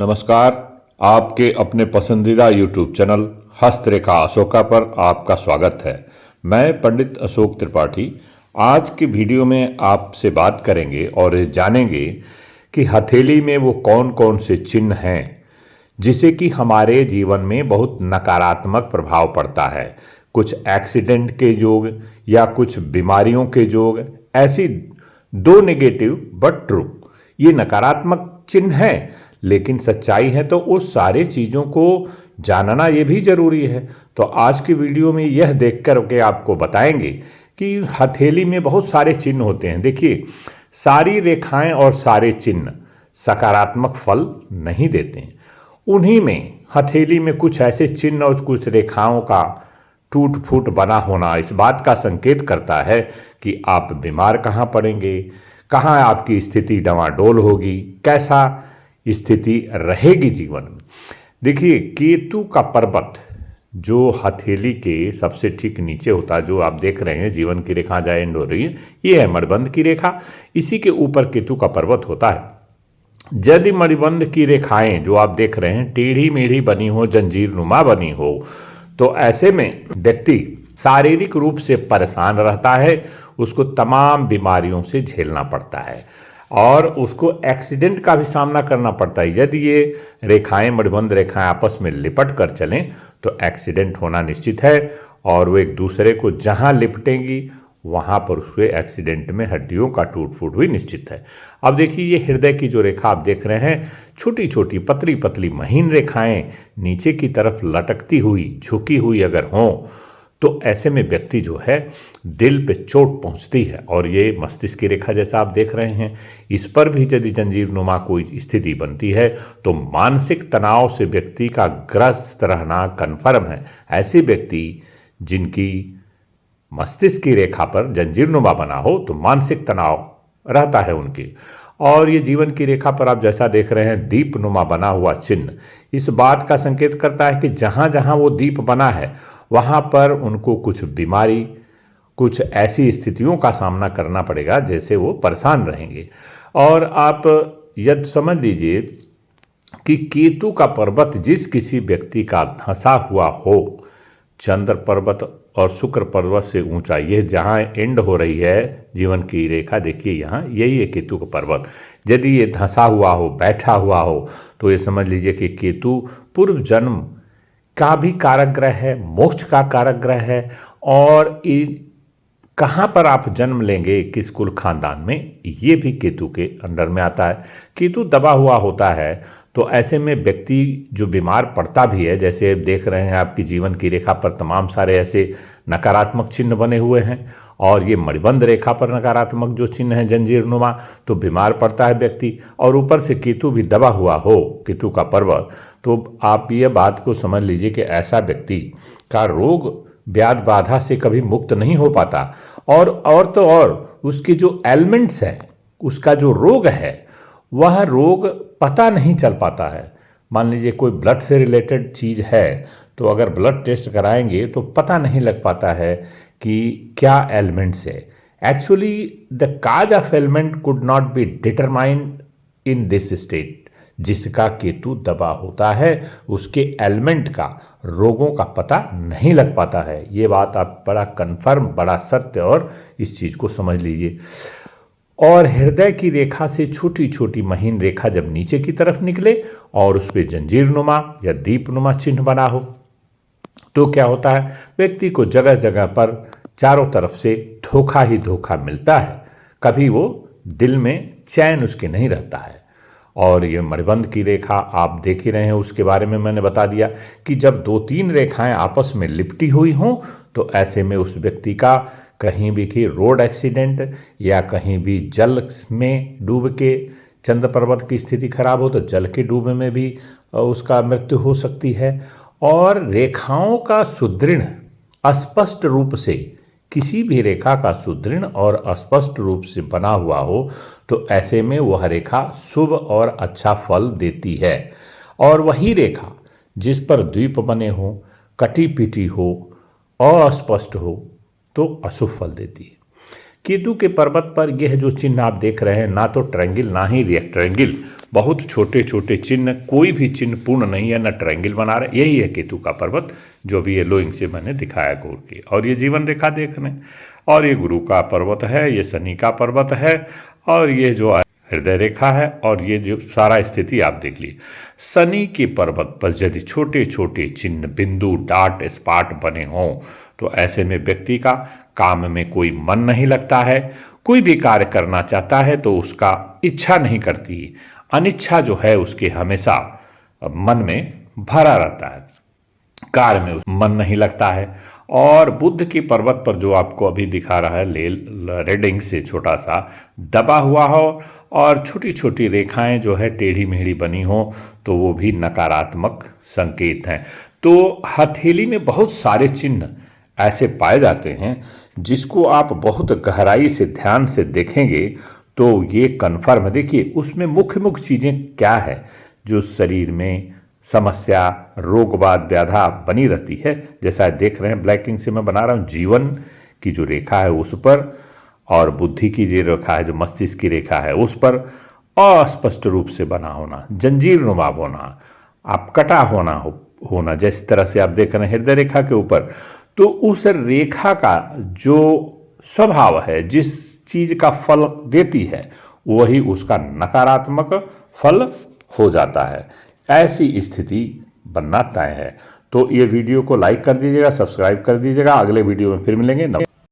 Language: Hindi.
नमस्कार। आपके अपने पसंदीदा YouTube चैनल हस्तरेखा अशोका पर आपका स्वागत है। मैं पंडित अशोक त्रिपाठी आज की वीडियो में आपसे बात करेंगे और जानेंगे कि हथेली में वो कौन कौन से चिन्ह हैं जिसे कि हमारे जीवन में बहुत नकारात्मक प्रभाव पड़ता है। कुछ एक्सीडेंट के योग या कुछ बीमारियों के योग, ऐसी दो नेगेटिव बट ट्रू ये नकारात्मक चिन्ह हैं, लेकिन सच्चाई है तो उस सारे चीज़ों को जानना ये भी जरूरी है। तो आज की वीडियो में यह देख कर के आपको बताएंगे कि हथेली में बहुत सारे चिन्ह होते हैं। देखिए, सारी रेखाएं और सारे चिन्ह सकारात्मक फल नहीं देते हैं। उन्हीं में हथेली में कुछ ऐसे चिन्ह और कुछ रेखाओं का टूट फूट बना होना इस बात का संकेत करता है कि आप बीमार कहाँ पड़ेंगे, कहाँ आपकी स्थिति डवाडोल होगी, कैसा स्थिति रहेगी जीवन में। देखिए, केतु का पर्वत जो हथेली के सबसे ठीक नीचे होता है, जो आप देख रहे हैं जीवन की रेखा जहाँ एंड हो रही है, ये है मणिबंध की रेखा। इसी के ऊपर केतु का पर्वत होता है। यदि मणिबंध की रेखाएं जो आप देख रहे हैं टेढ़ी मेढ़ी बनी हो, जंजीर नुमा बनी हो, तो ऐसे में व्यक्ति शारीरिक रूप से परेशान रहता है, उसको तमाम बीमारियों से झेलना पड़ता है और उसको एक्सीडेंट का भी सामना करना पड़ता है। यदि ये रेखाएं, मणिबंध रेखाएं आपस में लिपट कर चलें तो एक्सीडेंट होना निश्चित है और वो एक दूसरे को जहां लिपटेंगी वहां पर उसके एक्सीडेंट में हड्डियों का टूट फूट भी निश्चित है। अब देखिए, ये हृदय की जो रेखा आप देख रहे हैं, छोटी छोटी पतली पतली महीन रेखाएं नीचे की तरफ लटकती हुई, झुकी हुई अगर हों तो ऐसे में व्यक्ति जो है दिल पे चोट पहुंचती है। और ये मस्तिष्क की रेखा जैसा आप देख रहे हैं, इस पर भी यदि जंजीर नुमा कोई स्थिति बनती है तो मानसिक तनाव से व्यक्ति का ग्रस्त रहना कन्फर्म है। ऐसे व्यक्ति जिनकी मस्तिष्क की रेखा पर जंजीर नुमा बना हो तो मानसिक तनाव रहता है उनकी। और ये जीवन की रेखा पर आप जैसा देख रहे हैं दीप नुमा बना हुआ चिन्ह इस बात का संकेत करता है कि जहां जहां वो दीप बना है वहां पर उनको कुछ बीमारी, कुछ ऐसी स्थितियों का सामना करना पड़ेगा जैसे वो परेशान रहेंगे। और आप यदि समझ लीजिए कि केतु का पर्वत जिस किसी व्यक्ति का धंसा हुआ हो, चंद्र पर्वत और शुक्र पर्वत से ऊंचा, ये जहाँ एंड हो रही है जीवन की रेखा, देखिए यहाँ यही है केतु का पर्वत। यदि ये धंसा हुआ हो, बैठा हुआ हो, तो ये समझ लीजिए कि केतु पूर्व जन्म का भी कारक ग्रह है, मोक्ष का कारक ग्रह है। और कहाँ पर आप जन्म लेंगे, किस कुल खानदान में, ये भी केतु के अंडर में आता है। केतु दबा हुआ होता है तो ऐसे में व्यक्ति जो बीमार पड़ता भी है, जैसे देख रहे हैं आपकी जीवन की रेखा पर तमाम सारे ऐसे नकारात्मक चिन्ह बने हुए हैं और ये मणिबंध रेखा पर नकारात्मक जो चिन्ह है जंजीर नुमा, तो बीमार पड़ता है व्यक्ति। और ऊपर से केतु भी दबा हुआ हो, केतु का पर्वत, तो आप ये बात को समझ लीजिए कि ऐसा व्यक्ति का रोग व्याध बाधा से कभी मुक्त नहीं हो पाता। और तो और उसके जो एलिमेंट्स हैं, उसका जो रोग है वह रोग पता नहीं चल पाता है। मान लीजिए कोई ब्लड से रिलेटेड चीज़ है तो अगर ब्लड टेस्ट कराएंगे तो पता नहीं लग पाता है कि क्या एलिमेंट्स है। Actually the cause of element could not be determined in this state. जिसका केतु दबा होता है उसके एलिमेंट का, रोगों का पता नहीं लग पाता है। ये बात आप बड़ा कन्फर्म, बड़ा सत्य और इस चीज़ को समझ लीजिए। और हृदय की रेखा से छोटी छोटी महीन रेखा जब नीचे की तरफ निकले और उस पर जंजीर नुमा या दीप नुमा चिन्ह बना हो तो क्या होता है, व्यक्ति को जगह जगह पर चारों तरफ से धोखा ही धोखा मिलता है। कभी वो दिल में चैन उसके नहीं रहता है। और ये मणिबंध की रेखा आप देख ही रहे हैं, उसके बारे में मैंने बता दिया कि जब दो तीन रेखाएं आपस में लिपटी हुई हों तो ऐसे में उस व्यक्ति का कहीं भी कि रोड एक्सीडेंट या कहीं भी जल में डूब के, चंद्र पर्वत की स्थिति खराब हो तो जल के डूबने में भी उसका मृत्यु हो सकती है। और रेखाओं का सुदृढ़ अस्पष्ट रूप से, किसी भी रेखा का सुदृढ़ और स्पष्ट रूप से बना हुआ हो तो ऐसे में वह रेखा शुभ और अच्छा फल देती है। और वही रेखा जिस पर द्वीप बने हों, कटी पिटी हो, अस्पष्ट हो तो अशुभ फल देती है। केतु के पर्वत पर यह जो चिन्ह आप देख रहे हैं, ना तो ट्रायंगल ना ही रेक्टेंगल, बहुत छोटे छोटे चिन्ह, कोई भी चिन्ह पूर्ण नहीं है, ना ट्रायंगल बना रहे। यही है केतु का पर्वत, जो भी ये लोइंग से मैंने दिखाया घूर के। और ये जीवन रेखा देख रहे हैं, और ये गुरु का पर्वत है, ये शनि का पर्वत है, और ये जो हृदय रेखा है, और ये जो सारा स्थिति आप देख लीजिए। शनि के पर्वत पर यदि छोटे छोटे चिन्ह, बिंदु, डाट, स्पॉट बने हों तो ऐसे में व्यक्ति का काम में कोई मन नहीं लगता है। कोई भी कार्य करना चाहता है तो उसका इच्छा नहीं करती, अनिच्छा जो है उसके हमेशा मन में भरा रहता है, कार्य में मन नहीं लगता है। और बुध के पर्वत पर जो आपको अभी दिखा रहा है रेडिंग से छोटा सा दबा हुआ हो और छोटी छोटी रेखाएं जो है टेढ़ी मेढ़ी बनी हो, तो वो भी नकारात्मक संकेत हैं। तो हथेली में बहुत सारे चिन्ह ऐसे पाए जाते हैं जिसको आप बहुत गहराई से ध्यान से देखेंगे तो ये कन्फर्म है। देखिए उसमें मुख्य मुख्य चीज़ें क्या है जो शरीर में समस्या, रोगवाद, व्याधा बनी रहती है। जैसा देख रहे हैं ब्लैकिंग से मैं बना रहा हूँ, जीवन की जो रेखा है उस पर, और बुद्धि की जो रेखा है, जो मस्तिष्क की रेखा है उस पर अस्पष्ट रूप से बना होना, जंजीर नुमा होना, आप कटा होना जिस तरह से आप देख रहे हैं हृदय रेखा के ऊपर। तो उस रेखा का जो स्वभाव है, जिस चीज का फल देती है, वही उसका नकारात्मक फल हो जाता है। ऐसी स्थिति बनना तय है। तो ये वीडियो को लाइक कर दीजिएगा, सब्सक्राइब कर दीजिएगा। अगले वीडियो में फिर मिलेंगे।